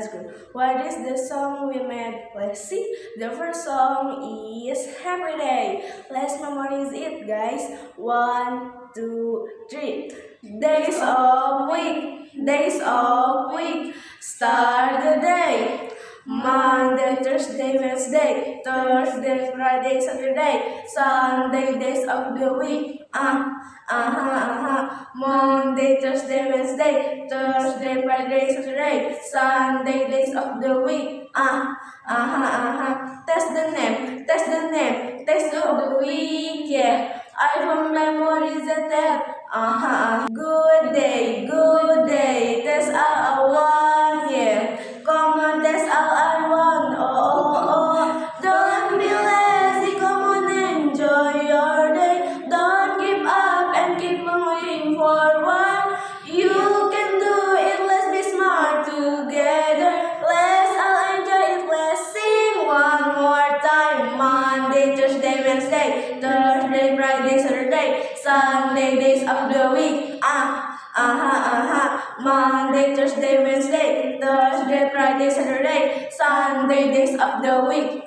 Let's go. What is the song we made? Let's see. The first song is Happy Day. Let's memorize it, guys. 1, 2, 3. Days of week. Days of week. Start the day. Monday, Thursday, Wednesday, Thursday, Friday, Saturday, Sunday, days of the week. Monday, Thursday, Wednesday, Thursday, Friday, Saturday, Sunday, days of the week. Test the name, test the name, test of the week. Yeah, I from memories that. Good day, good day. That's all I want. Yeah, come on, that's all I want. Oh. Don't be lazy, come on, enjoy your day. Don't give up and keep moving forward. You can do it, let's be smart together. Let's all enjoy it, let's sing one more time. Monday, Tuesday, Wednesday, Thursday, Friday, Saturday, Sunday, days of the week. Monday, Tuesday, Wednesday, Thursday, Friday, Saturday, Sunday, days of the week.